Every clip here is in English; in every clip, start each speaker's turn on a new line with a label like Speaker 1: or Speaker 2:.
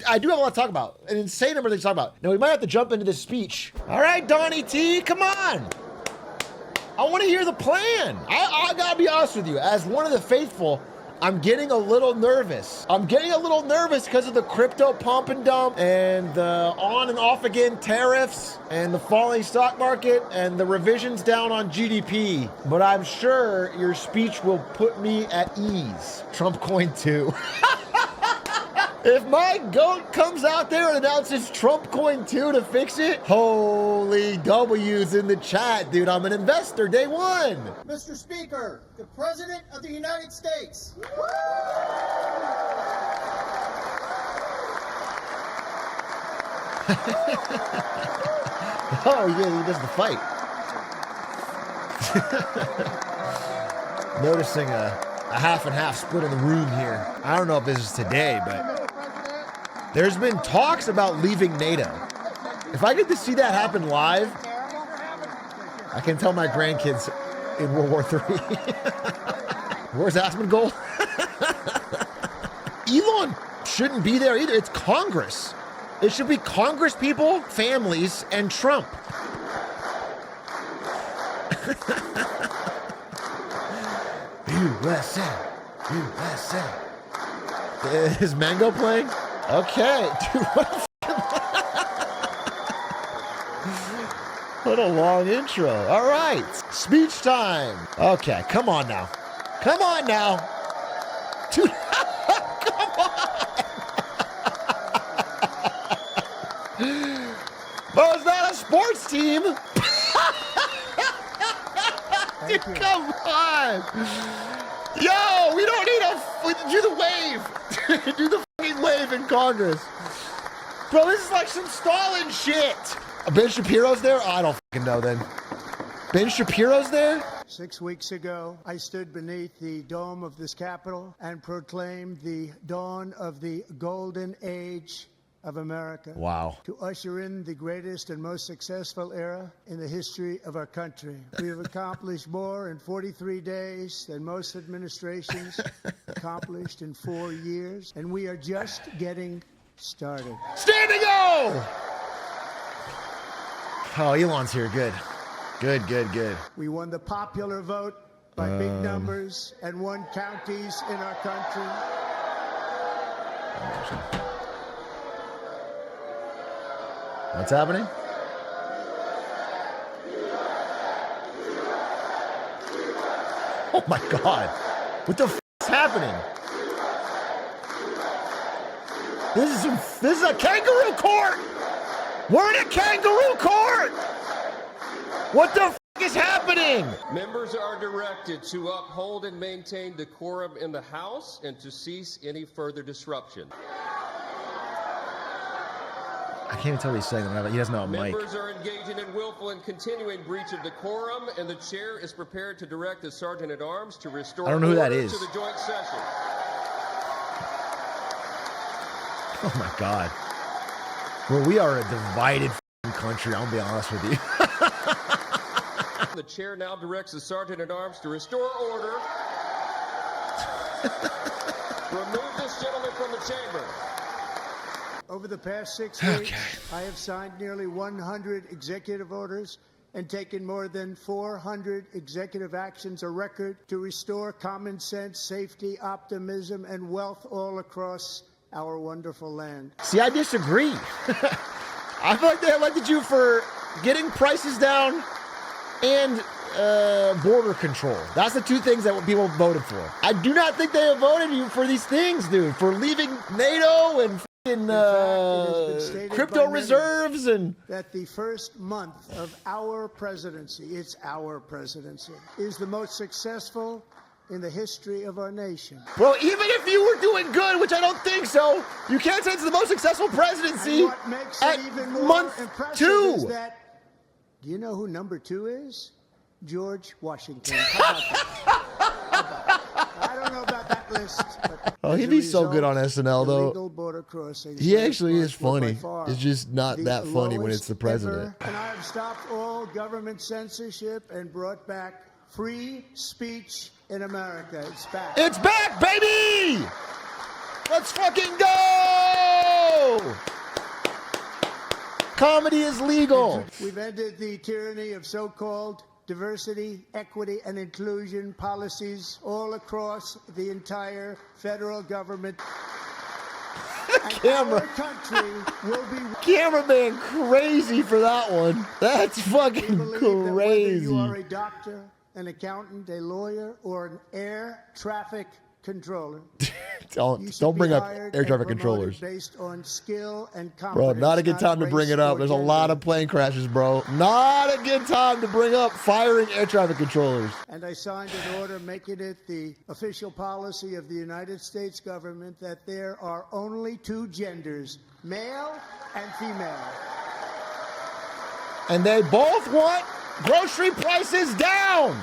Speaker 1: I do have a lot to talk about. An insane number of things to talk about. Now, we might have to jump into this speech. All right, Donnie T, come on. I want to hear the plan. I gotta be honest with you. As one of the faithful, I'm getting a little nervous. I'm getting a little nervous because of the crypto pump and dump and the on and off again tariffs and the falling stock market and the revisions down on GDP. But I'm sure your speech will put me at ease. Trump coin 2. If my goat comes out there and announces Trump coin 2 to fix it, holy W's in the chat, dude. I'm an investor day one.
Speaker 2: Mr. Speaker, the President of the United States.
Speaker 1: Oh, yeah, he does the fight. Noticing a half and half split in the room here. I don't know if this is today, but there's been talks about leaving NATO. If I get to see that happen live, I can tell my grandkids in World War III. Where's Asmongold? Elon shouldn't be there either. It's Congress. It should be Congress people, families, and Trump. USA, USA. Is Mango playing? Okay, dude, what a long intro. All right, speech time. Okay, come on now. Come on now. Dude, come on. Well, it's not a sports team. Dude, come on. Yo, we don't need do the wave. Do the fucking wave in Congress. Bro, this is like some Stalin shit. Ben Shapiro's there? Oh, I don't fucking know then. Ben Shapiro's there?
Speaker 2: 6 weeks ago, I stood beneath the dome of this Capitol and proclaimed the dawn of the golden age of America.
Speaker 1: Wow.
Speaker 2: To usher in the greatest and most successful era in the history of our country. We have accomplished more in 43 days than most administrations accomplished in 4 years, and we are just getting started.
Speaker 1: Standing O! Oh, Elon's here. Good. Good, good, good.
Speaker 2: We won the popular vote by big numbers and won counties in our country.
Speaker 1: What's happening? Oh my God. What the f is happening? This is a kangaroo court. We're in a kangaroo court. What the f is happening?
Speaker 3: Members are directed to uphold and maintain decorum in the House and to cease any further disruption.
Speaker 1: I can't even tell what he's saying. He doesn't know a mic.
Speaker 3: Members are engaging in willful and continuing breach of decorum, and the chair is prepared to direct the Sergeant-at-Arms to restore
Speaker 1: I don't know who that
Speaker 3: order
Speaker 1: is.
Speaker 3: to the joint session.
Speaker 1: Oh my God. Well, we are a divided country, I'll be honest with you.
Speaker 3: The chair now directs the Sergeant-at-Arms to restore order. Remove this gentleman from the chamber.
Speaker 2: Over the past 6 weeks, I have signed nearly 100 executive orders and taken more than 400 executive actions, a record to restore common sense, safety, optimism, and wealth all across our wonderful land.
Speaker 1: See, I disagree. I feel like they elected you for getting prices down and border control. That's the two things that people voted for. I do not think they have voted you for these things, dude, for leaving NATO and crypto reserves and
Speaker 2: that the first month of our presidency, it's our presidency, is the most successful in the history of our nation.
Speaker 1: Well, even if you were doing good, which I don't think so, you can't say it's the most successful presidency
Speaker 2: And what makes
Speaker 1: at
Speaker 2: it even more
Speaker 1: month
Speaker 2: impressive
Speaker 1: 2.
Speaker 2: is that, do you know who number 2 is? George Washington. How about that? I don't know about that list. But
Speaker 1: Oh, he'd be so good on SNL, though.
Speaker 2: illegal border crossings
Speaker 1: He actually is
Speaker 2: were by
Speaker 1: funny.
Speaker 2: far
Speaker 1: It's just not
Speaker 2: the
Speaker 1: that funny when it's the
Speaker 2: lowest
Speaker 1: president.
Speaker 2: ever. And I have stopped all government censorship and brought back free speech in America. It's back.
Speaker 1: It's back, baby! Let's fucking go! Comedy is legal.
Speaker 2: We've ended the tyranny of so-called diversity, equity, and inclusion policies all across the entire federal government.
Speaker 1: Camera.
Speaker 2: Our country will be.
Speaker 1: Cameraman crazy for that one. That's fucking
Speaker 2: Believe that whether you
Speaker 1: crazy.
Speaker 2: are a doctor, an accountant, a lawyer, or an air traffic controller, you
Speaker 1: Don't
Speaker 2: should
Speaker 1: bring
Speaker 2: be
Speaker 1: up
Speaker 2: hired
Speaker 1: air
Speaker 2: and
Speaker 1: traffic
Speaker 2: promoted
Speaker 1: controllers.
Speaker 2: based on skill and
Speaker 1: Bro,
Speaker 2: competence.
Speaker 1: not a good time to bring
Speaker 2: race
Speaker 1: it up.
Speaker 2: or
Speaker 1: There's a lot
Speaker 2: gender.
Speaker 1: of plane crashes, bro. Not a good time to bring up firing air traffic controllers.
Speaker 2: And I signed an order making it the official policy of the United States government that there are only two genders, male and female.
Speaker 1: And they both want grocery prices down.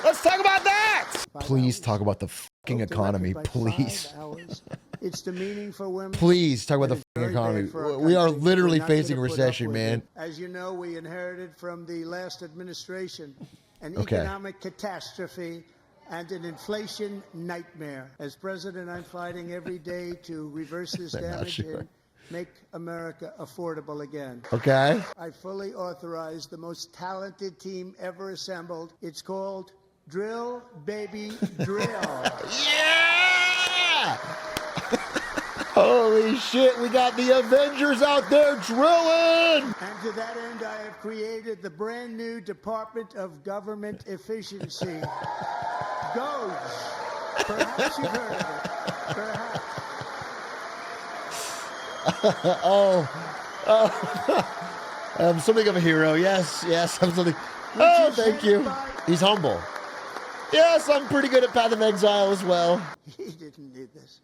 Speaker 1: Let's talk about that. Please talk about the fucking economy,
Speaker 2: By
Speaker 1: please.
Speaker 2: 5 hours. It's demeaning for women.
Speaker 1: Please talk about the
Speaker 2: It's
Speaker 1: fucking
Speaker 2: very
Speaker 1: economy.
Speaker 2: bad for our
Speaker 1: We are
Speaker 2: country.
Speaker 1: literally
Speaker 2: We're not gonna
Speaker 1: facing a
Speaker 2: put up
Speaker 1: recession,
Speaker 2: with
Speaker 1: man.
Speaker 2: it. As you know, we inherited from the last administration an
Speaker 1: Okay.
Speaker 2: economic catastrophe and an inflation nightmare. As president, I'm fighting every day to reverse this
Speaker 1: I'm not
Speaker 2: damage
Speaker 1: sure.
Speaker 2: and make America affordable again.
Speaker 1: Okay?
Speaker 2: I fully authorize the most talented team ever assembled. It's called Drill Baby Drill.
Speaker 1: Yeah! Holy shit, we got the Avengers out there drilling!
Speaker 2: And to that end, I have created the brand new Department of Government Efficiency. GOES. Perhaps you've heard of it. Perhaps.
Speaker 1: I'm something of a hero. Yes, I'm something. Oh, thank you. He's humble. Yes, I'm pretty good at Path of Exile as well.
Speaker 2: He didn't need this.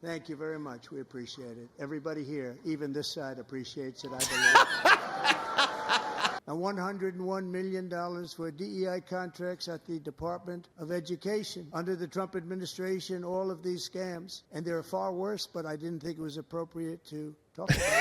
Speaker 2: Thank you very much. We appreciate it. Everybody here, even this side, appreciates it, I believe. And $101 million for DEI contracts at the Department of Education. Under the Trump administration, all of these scams, and they're far worse, but I didn't think it was appropriate to talk about them.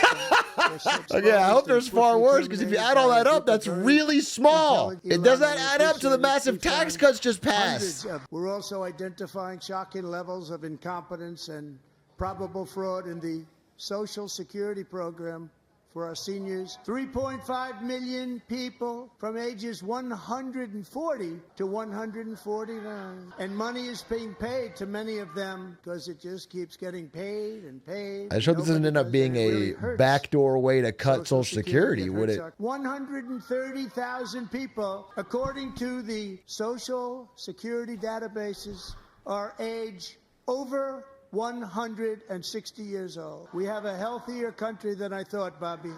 Speaker 1: Okay, I hope there's far worse, because if you add all that up, that's really small. It does not add up to the massive tax cuts just passed.
Speaker 2: We're also identifying shocking levels of incompetence and probable fraud in the Social Security program for our seniors. 3.5 million people from ages 140 to 149. And money is being paid to many of them because it just keeps getting paid and paid.
Speaker 1: I just hope this doesn't end up being a backdoor way to cut Social Security, would it?
Speaker 2: 130,000 people, according to the Social Security databases, are age over 160 years old. We have a healthier country than I thought, Bobby.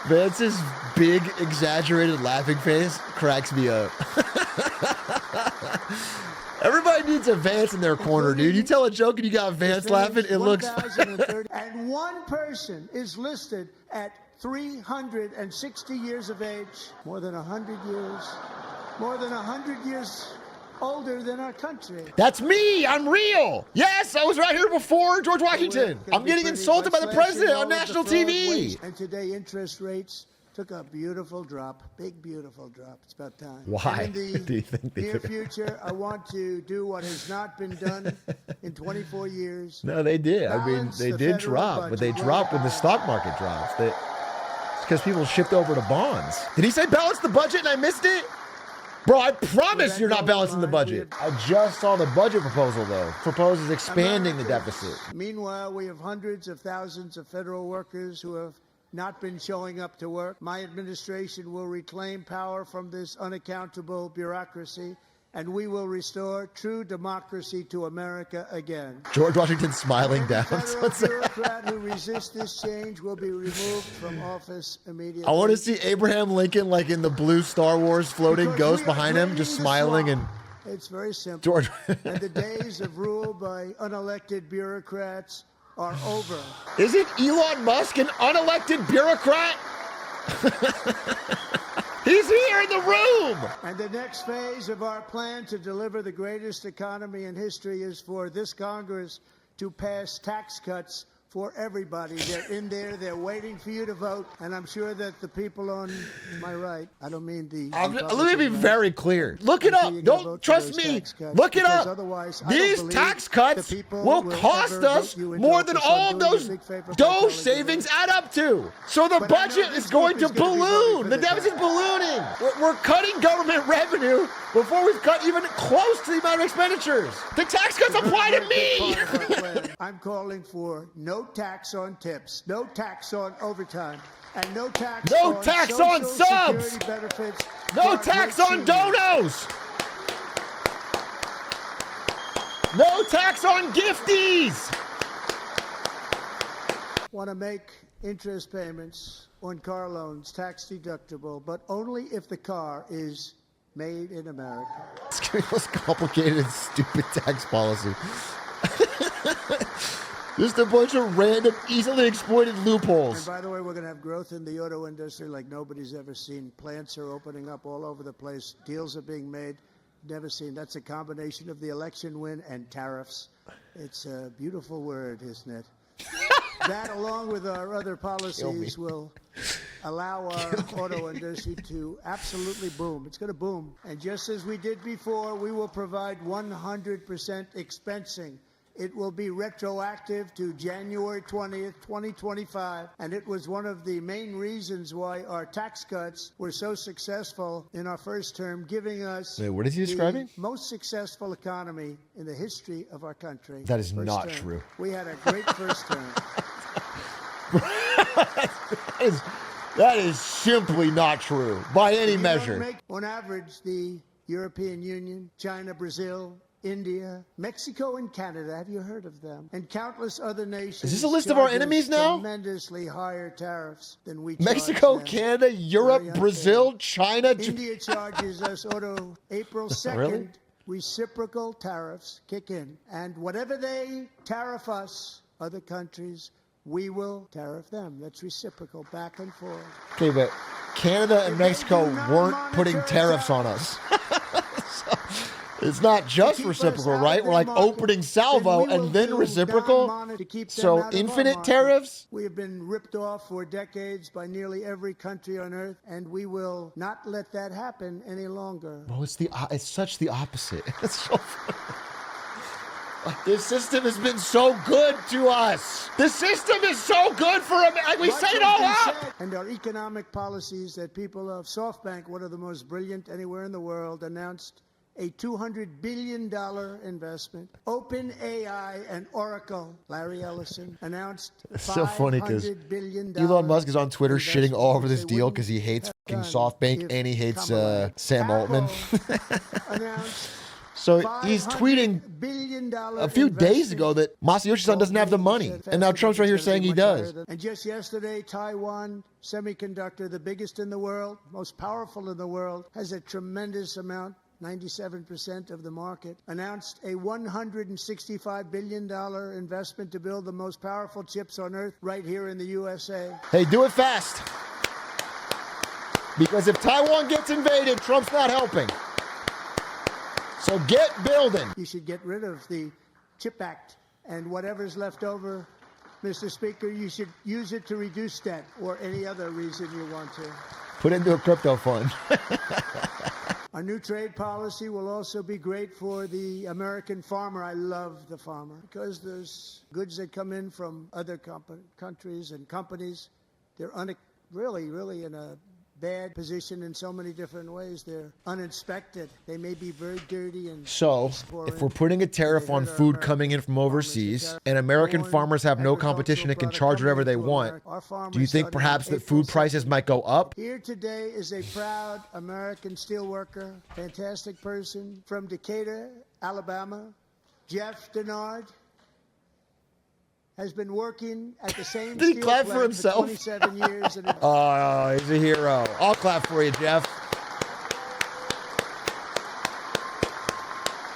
Speaker 1: Vance's big, exaggerated laughing face cracks me up. Everybody needs a Vance in their corner, dude. You tell a joke and you got Vance laughing, it looks...
Speaker 2: 1,030, and one person is listed at 360 years of age, more than 100 years older than our country.
Speaker 1: That's me. I'm real. Yes, I was right here before George Washington. I'm getting insulted by the president on national TV.
Speaker 2: And today interest rates took a beautiful drop, big beautiful drop. It's about time.
Speaker 1: Why
Speaker 2: And in the
Speaker 1: do you think they
Speaker 2: near
Speaker 1: took a-
Speaker 2: future, I want to do what has not been done in 24 years.
Speaker 1: No, they did. I mean,
Speaker 2: Balance
Speaker 1: they
Speaker 2: the
Speaker 1: did
Speaker 2: federal
Speaker 1: drop, but they
Speaker 2: budget.
Speaker 1: dropped when the stock market drops. It's because people shift over to bonds. Did he say balance the budget and I missed it? Bro, I promise you're not balancing the budget. I just saw the budget proposal, though. Proposes expanding the deficit.
Speaker 2: Meanwhile, we have hundreds of thousands of federal workers who have not been showing up to work. My administration will reclaim power from this unaccountable bureaucracy, and we will restore true democracy to America again.
Speaker 1: George Washington smiling down.
Speaker 2: Federal bureaucrat who resists this change will be removed from office immediately.
Speaker 1: I want to see Abraham Lincoln like in the blue Star Wars floating
Speaker 2: Because
Speaker 1: ghost
Speaker 2: we are
Speaker 1: behind him,
Speaker 2: draining
Speaker 1: just
Speaker 2: the
Speaker 1: smiling
Speaker 2: swamp.
Speaker 1: and
Speaker 2: It's very simple.
Speaker 1: George.
Speaker 2: And the days of rule by unelected bureaucrats are over.
Speaker 1: Isn't Elon Musk an unelected bureaucrat? He's here in the room.
Speaker 2: And the next phase of our plan to deliver the greatest economy in history is for this Congress to pass tax cuts for everybody. They're in there. They're waiting for you to vote. And I'm sure that the people on my right, I don't mean the...
Speaker 1: Let me be very clear. Look it up. Don't trust me. Look it up. These tax cuts will cost us more than all of those Doge savings add up to. So the budget is going to balloon. The deficit's ballooning. We're cutting government revenue before we've cut even close to the amount of expenditures. The tax cuts apply to me.
Speaker 2: I'm calling for no tax on tips, no tax on overtime, and no tax
Speaker 1: on subs,
Speaker 2: benefits,
Speaker 1: no tax on donos, no tax on gifties.
Speaker 2: Want to make interest payments on car loans tax deductible, but only if the car is made in America.
Speaker 1: It's going to be the most complicated and stupid tax policy. Just a bunch of random, easily exploited loopholes.
Speaker 2: And by the way, we're going to have growth in the auto industry like nobody's ever seen. Plants are opening up all over the place. Deals are being made. Never seen. That's a combination of the election win and tariffs. It's a beautiful word, isn't it? That, along with our other policies, will allow our auto industry to absolutely boom. It's going to boom. And just as we did before, we will provide 100% expensing. It will be retroactive to January 20th, 2025. And it was one of the main reasons why our tax cuts were so successful in our first term, giving us
Speaker 1: what is he describing?
Speaker 2: The most successful economy in the history of our country.
Speaker 1: That is not true.
Speaker 2: We had a great first term.
Speaker 1: That is simply not true by any measure.
Speaker 2: On average, the European Union, China, Brazil, India, Mexico, and Canada, have you heard of them? And countless other nations.
Speaker 1: Is this a list of our enemies now?
Speaker 2: Tremendously higher tariffs than we
Speaker 1: Mexico, Canada, Europe, Brazil, China.
Speaker 2: India charges us April 2nd.
Speaker 1: Really?
Speaker 2: Reciprocal tariffs kick in. And whatever they tariff us, other countries, we will tariff them. That's reciprocal, back and forth.
Speaker 1: Okay, but Canada and Mexico weren't putting tariffs on us. It's not just reciprocal, right? We're like opening salvo and then reciprocal. So infinite tariffs?
Speaker 2: We have been ripped off for decades by nearly every country on earth, and we will not let that happen any longer.
Speaker 1: Well, it's such the opposite. It's so funny. This system has been so good to us. The system is so good for America. We set it all up.
Speaker 2: And our economic policies that people of SoftBank, one of the most brilliant anywhere in the world, announced a $200 billion investment. OpenAI and Oracle, Larry Ellison, announced
Speaker 1: it's so funny because
Speaker 2: $500
Speaker 1: Elon Musk is on Twitter shitting all over this deal because he hates fucking SoftBank and he hates Sam Altman. So he's tweeting a few days ago that Masayoshi Son doesn't have the money. And now Trump's right here saying he does.
Speaker 2: And just yesterday, Taiwan Semiconductor, the biggest in the world, most powerful in the world, has a tremendous amount, 97% of the market, announced a $165 billion investment to build the most powerful chips on earth right here in the USA.
Speaker 1: Hey, do it fast. Because if Taiwan gets invaded, Trump's not helping. So get building.
Speaker 2: You should get rid of the CHIP Act, and whatever's left over, Mr. Speaker, you should use it to reduce debt or any other reason you want to.
Speaker 1: Put it into a crypto fund.
Speaker 2: Our new trade policy will also be great for the American farmer. I love the farmer because there's goods that come in from other countries and companies. They're really in a bad position in so many different ways. They're uninspected. They may be very dirty and
Speaker 1: so if we're putting a tariff on food coming in from overseas and American farmers have no competition and can charge whatever they want, do you think perhaps that food prices might go up?
Speaker 2: Here today is a proud American steelworker, fantastic person from Decatur, Alabama, Jeff Denard. Has been working at the same
Speaker 1: Did he clap for himself?
Speaker 2: 27 years.
Speaker 1: Oh, he's a hero. I'll clap for you, Jeff.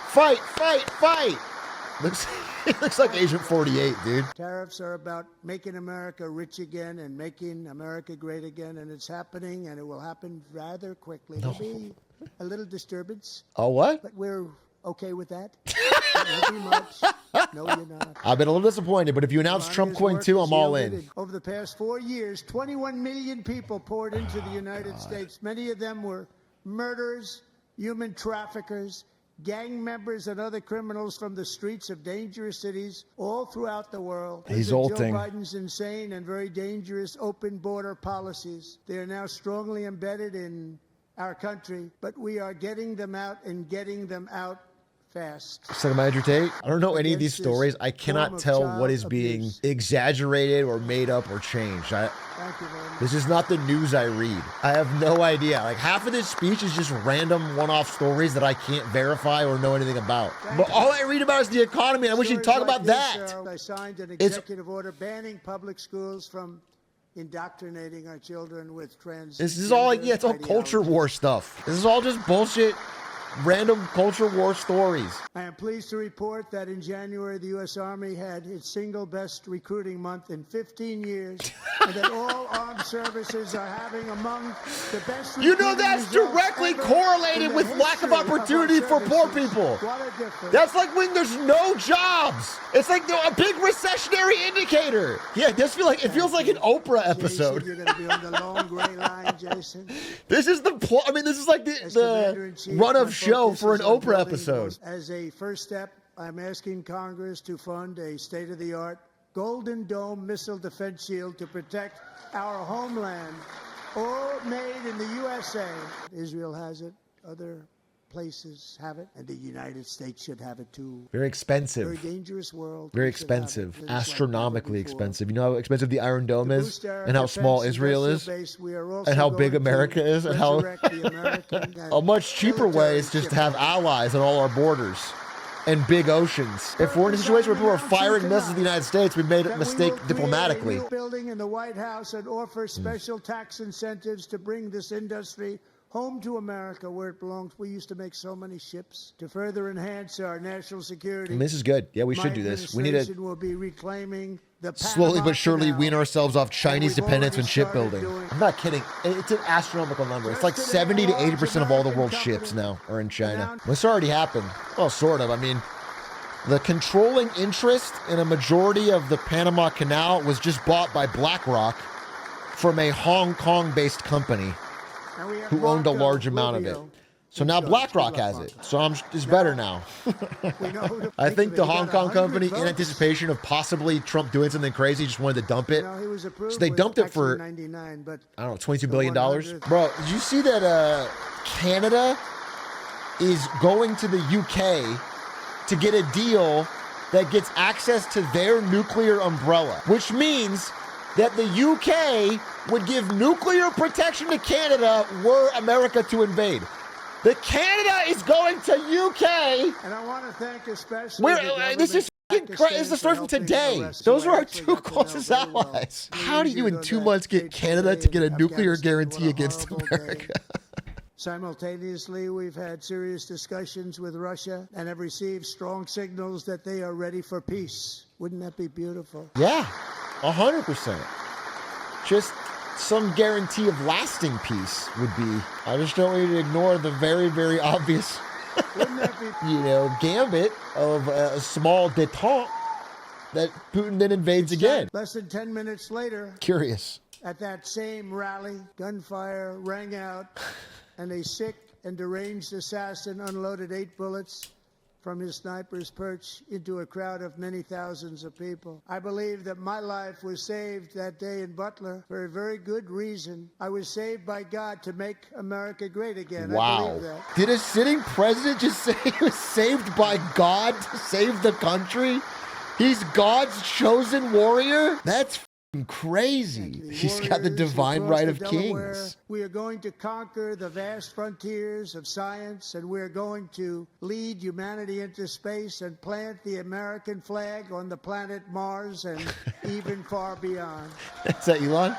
Speaker 1: Fight, fight, fight. Looks like Agent 48, dude.
Speaker 2: Tariffs are about making America rich again and making America great again, and it's happening, and it will happen rather quickly. There'll be a little disturbance.
Speaker 1: Oh, what?
Speaker 2: But we're okay with that. It won't be much. No, you're not.
Speaker 1: I've been a little disappointed, but if you announce Trump coin too, I'm all in.
Speaker 2: Over the past 4 years, 21 million people poured into the United States. Many of them were murderers, human traffickers, gang members, and other criminals from the streets of dangerous cities all throughout the world.
Speaker 1: He's
Speaker 2: President
Speaker 1: ulting.
Speaker 2: Joe Biden's insane and very dangerous open border policies. They are now strongly embedded in our country, but we are getting them out and getting them out fast.
Speaker 1: Senator Andrew Tate, I don't know any of these stories. I cannot tell what is being exaggerated or made up or changed.
Speaker 2: Thank you very much.
Speaker 1: This is not the news I read. I have no idea. Like half of this speech is just random one-off stories that I can't verify or know anything about. But all I read about is the economy, and I wish you'd talk about that.
Speaker 2: I signed an executive order banning public schools from indoctrinating our children with trans.
Speaker 1: This is all like, yeah, it's all culture war stuff. This is all just bullshit. Random culture war stories.
Speaker 2: I am pleased to report that in January, the U.S. Army had its single best recruiting month in 15 years, and that all armed services are having among the best.
Speaker 1: You know that's directly correlated with lack of opportunity for poor people.
Speaker 2: What a difference.
Speaker 1: That's like when there's no jobs. It's like a big recessionary indicator. Yeah, it feels like an Oprah episode.
Speaker 2: Jason, you're going to be on the long gray line, Jason.
Speaker 1: This is the plot. I mean, this is like the run of show for an Oprah episode.
Speaker 2: As a first step, I'm asking Congress to fund a state-of-the-art Golden Dome missile defense shield to protect our homeland, all made in the USA. Israel has it, other places have it, and the United States should have it too.
Speaker 1: Very expensive.
Speaker 2: Very dangerous world.
Speaker 1: Very expensive. Astronomically expensive. You know how expensive the Iron Dome is? And how small Israel is? And how big America is? And how a much cheaper way is just to have allies on all our borders and big oceans. If we're in a situation where people are firing missiles at the United States, we made a mistake diplomatically.
Speaker 2: Building in the White House and offer special tax incentives to bring this industry home to America where it belongs. We used to make so many ships to further enhance our national security.
Speaker 1: And this is good. Yeah, we should do this. We need to
Speaker 2: will be reclaiming the
Speaker 1: slowly but surely
Speaker 2: Canal.
Speaker 1: wean ourselves off Chinese
Speaker 2: We've
Speaker 1: dependence in
Speaker 2: already
Speaker 1: shipbuilding.
Speaker 2: started
Speaker 1: I'm not kidding. It's an astronomical number. It's like 70 to 80% of all the world's ships now are in China. Well, this already happened. Well, sort of. I mean, the controlling interest in a majority of the Panama Canal was just bought by BlackRock from a Hong Kong-based company who owned a large amount of it. So now BlackRock has it. So it's better now. I think the Hong Kong company, in anticipation of possibly Trump doing something crazy, just wanted to dump it. So they dumped it for, I don't know, $22 billion. Bro, did you see that Canada is going to the UK to get a deal that gets access to their nuclear umbrella, which means that the UK would give nuclear protection to Canada were America to invade. The Canada is going to UK.
Speaker 2: And I want to thank especially
Speaker 1: this is the story from today. Those are our two closest allies. How do you in 2 months get Canada to get a nuclear guarantee against America?
Speaker 2: Simultaneously, we've had serious discussions with Russia and have received strong signals that they are ready for peace. Wouldn't that be beautiful?
Speaker 1: Yeah, 100%. Just some guarantee of lasting peace would be. I just don't want you to ignore the very, very obvious, gambit of a small détente that Putin then invades again.
Speaker 2: Less than 10 minutes later,
Speaker 1: Curious.
Speaker 2: At that same rally, gunfire rang out, and a sick and deranged assassin unloaded 8 bullets from his sniper's perch into a crowd of many thousands of people. I believe that my life was saved that day in Butler for a very good reason. I was saved by God to make America great again.
Speaker 1: Wow.
Speaker 2: I believe that.
Speaker 1: Did a sitting president just say he was saved by God to save the country? He's God's chosen warrior? That's crazy. He's got the divine right of kings.
Speaker 2: We are going to conquer the vast frontiers of science, and we're going to lead humanity into space and plant the American flag on the planet Mars and even far beyond.
Speaker 1: Is that Elon?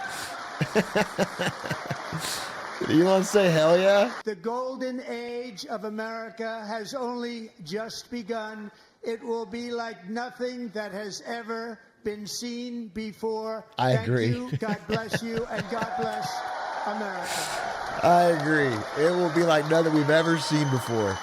Speaker 1: Did Elon say hell yeah?
Speaker 2: The golden age of America has only just begun. It will be like nothing that has ever been seen before.
Speaker 1: I agree.
Speaker 2: Thank you, God bless you, and God bless America.
Speaker 1: I agree. It will be like nothing we've ever seen before.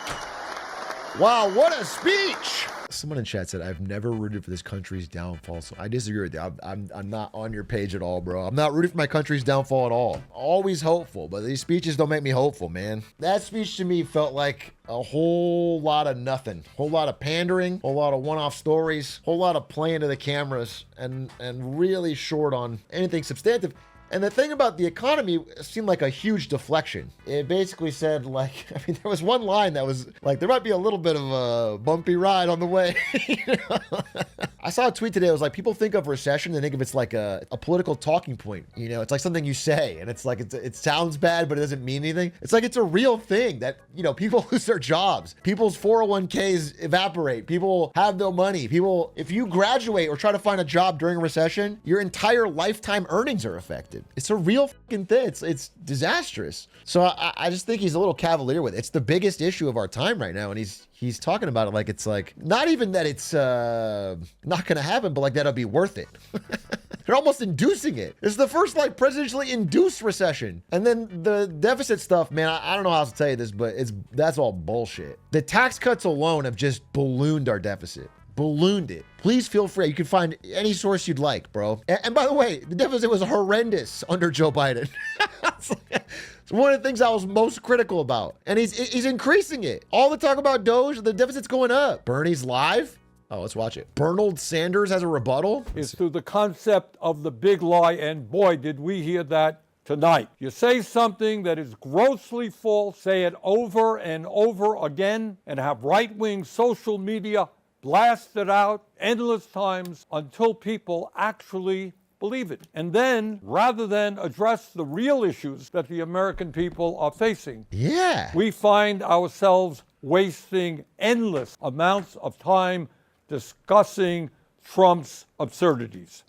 Speaker 1: Wow, what a speech! Someone in chat said, I've never rooted for this country's downfall. So I disagree with you. I'm not on your page at all, bro. I'm not rooting for my country's downfall at all. Always hopeful, but these speeches don't make me hopeful, man. That speech to me felt like a whole lot of nothing. Whole lot of pandering, whole lot of one-off stories, whole lot of playing to the cameras, and really short on anything substantive. And the thing about the economy seemed like a huge deflection. It basically said, like, I mean, there was one line that was like, there might be a little bit of a bumpy ride on the way. You know? I saw a tweet today. It was like, people think of recession, they think of it's like a political talking point. You know, it's like something you say, and it's like, it sounds bad, but it doesn't mean anything. It's like, it's a real thing that, you know, people lose their jobs. People's 401ks evaporate. People have no money. People, if you graduate or try to find a job during a recession, your entire lifetime earnings are affected. It's a real fucking thing. It's disastrous. So I just think he's a little cavalier with it. It's the biggest issue of our time right now, and he's talking about it like it's like, not even that it's not gonna happen, but like that'll be worth it. They're almost inducing it. It's the first like presidentially induced recession. And then the deficit stuff, man, I don't know how else to tell you this, but that's all bullshit. The tax cuts alone have just ballooned our deficit. Ballooned it. Please feel free. You can find any source you'd like, bro. And by the way, the deficit was horrendous under Joe Biden. It's one of the things I was most critical about. And he's increasing it. All the talk about Doge, the deficit's going up. Bernie's live. Oh, let's watch it. Bernard Sanders has a rebuttal.
Speaker 4: Is through the concept of the big lie, and boy, did we hear that tonight. You say something that is grossly false, say it over and over again, and have right-wing social media blast it out endless times until people actually believe it. And then, rather than address the real issues that the American people are facing, we find ourselves wasting endless amounts of time discussing Trump's absurdities.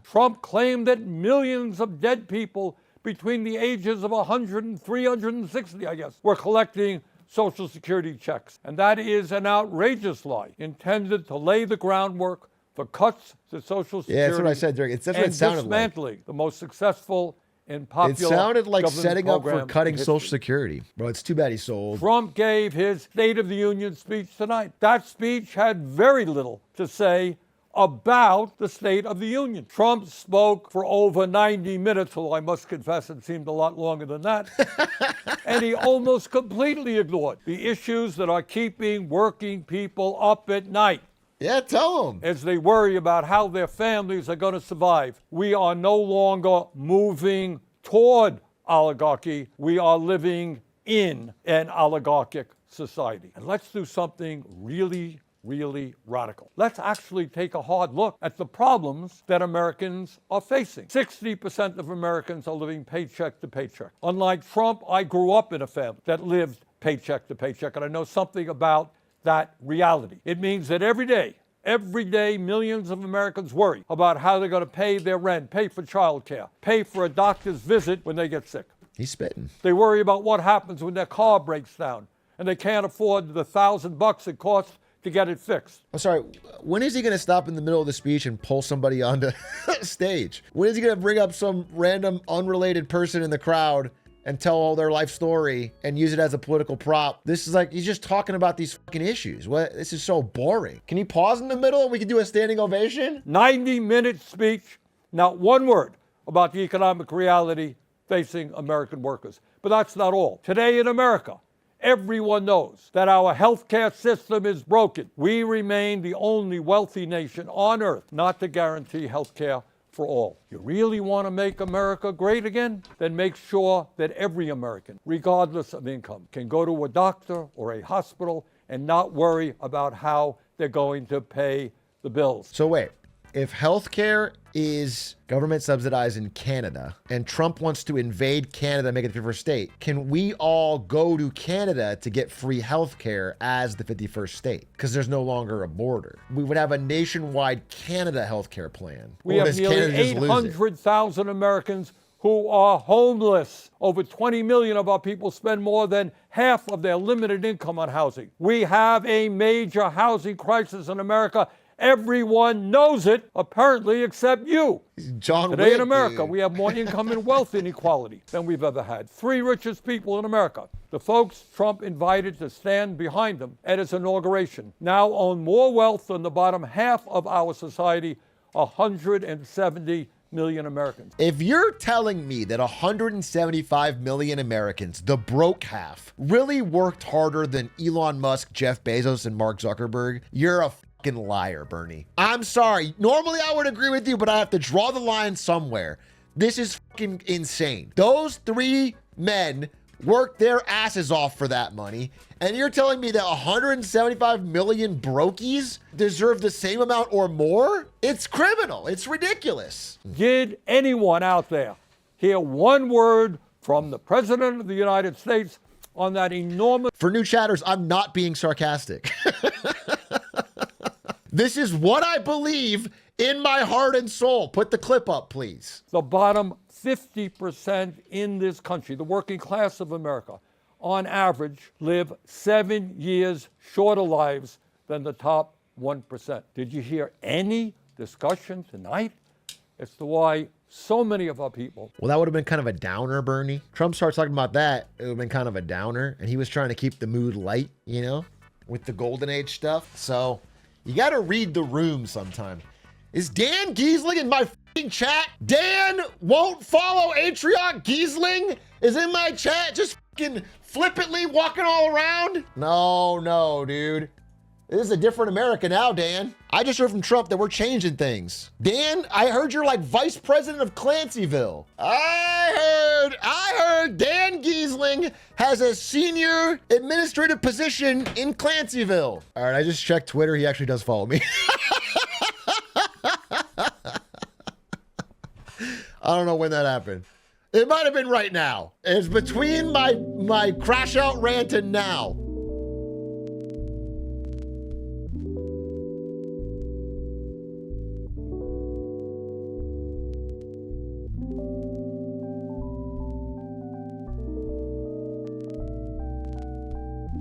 Speaker 4: Trump claimed that millions of dead people between the ages of 100 and 360, I guess, were collecting Social Security checks. And that is an outrageous lie intended to lay the groundwork for cuts to Social Security.
Speaker 1: Yeah, that's what I said, Derek. That's what it sounded like.
Speaker 4: Dismantling the most successful and popular.
Speaker 1: It sounded like setting up for cutting Social Security. Bro, it's too bad he's so old.
Speaker 4: Trump gave his State of the Union speech tonight. That speech had very little to say about the State of the Union. Trump spoke for over 90 minutes, although I must confess it seemed a lot longer than that. And he almost completely ignored the issues that are keeping working people up at night.
Speaker 1: Yeah, tell them.
Speaker 4: As they worry about how their families are going to survive. We are no longer moving toward oligarchy. We are living in an oligarchic society. And let's do something really radical. Let's actually take a hard look at the problems that Americans are facing. 60% of Americans are living paycheck to paycheck. Unlike Trump, I grew up in a family that lived paycheck to paycheck, and I know something about that reality. It means that every day, millions of Americans worry about how they're going to pay their rent, pay for childcare, pay for a doctor's visit when they get sick.
Speaker 1: He's spitting.
Speaker 4: They worry about what happens when their car breaks down and they can't afford the $1,000 it costs to get it fixed.
Speaker 1: I'm sorry, when is he going to stop in the middle of the speech and pull somebody onto stage? When is he going to bring up some random unrelated person in the crowd and tell all their life story and use it as a political prop? This is like, he's just talking about these fucking issues. This is so boring. Can you pause in the middle and we can do a standing ovation?
Speaker 4: 90-minute speech, not one word about the economic reality facing American workers. But that's not all. Today in America, everyone knows that our healthcare system is broken. We remain the only wealthy nation on earth not to guarantee healthcare for all. You really want to make America great again? Then make sure that every American, regardless of income, can go to a doctor or a hospital and not worry about how they're going to pay the bills.
Speaker 1: So wait, if healthcare is government subsidized in Canada and Trump wants to invade Canada and make it the 51st state, can we all go to Canada to get free healthcare as the 51st state? Because there's no longer a border. We would have a nationwide Canada healthcare plan.
Speaker 4: We have nearly 800,000 Americans who are homeless. Over 20 million of our people spend more than half of their limited income on housing. We have a major housing crisis in America, Everyone knows it, apparently, except you.
Speaker 1: John
Speaker 4: Today
Speaker 1: Wick,
Speaker 4: in America,
Speaker 1: dude.
Speaker 4: we have more income and wealth inequality than we've ever had. 3 richest people in America, the folks Trump invited to stand behind him at his inauguration, now own more wealth than the bottom half of our society, 170 million Americans.
Speaker 1: If you're telling me that 175 million Americans, the broke half, really worked harder than Elon Musk, Jeff Bezos, and Mark Zuckerberg, you're a fucking liar, Bernie. I'm sorry. Normally I would agree with you, but I have to draw the line somewhere. This is fucking insane. Those 3 men worked their asses off for that money, and you're telling me that 175 million brokies deserve the same amount or more? It's criminal. It's ridiculous.
Speaker 4: Did anyone out there hear one word from the President of the United States on that enormous...
Speaker 1: For new chatters, I'm not being sarcastic. This is what I believe in my heart and soul. Put the clip up, please.
Speaker 4: The bottom 50% in this country, the working class of America, on average, live 7 years shorter lives than the top 1%. Did you hear any discussion tonight as to why so many of our people...
Speaker 1: Well, that would have been kind of a downer, Bernie. Trump starts talking about that, it would have been kind of a downer, and he was trying to keep the mood light, you know, with the golden age stuff. So you got to read the room sometime. Is Dan Giesling in my f***ing chat? Dan won't follow Atriot Giesling is in my chat, just f***ing flippantly walking all around? No, dude. This is a different America now, Dan. I just heard from Trump that we're changing things. Dan, I heard you're like vice president of Clancyville. I heard Dan Giesling has a senior administrative position in Clancyville. All right, I just checked Twitter. He actually does follow me. I don't know when that happened. It might have been right now. It's between my crash out rant and now.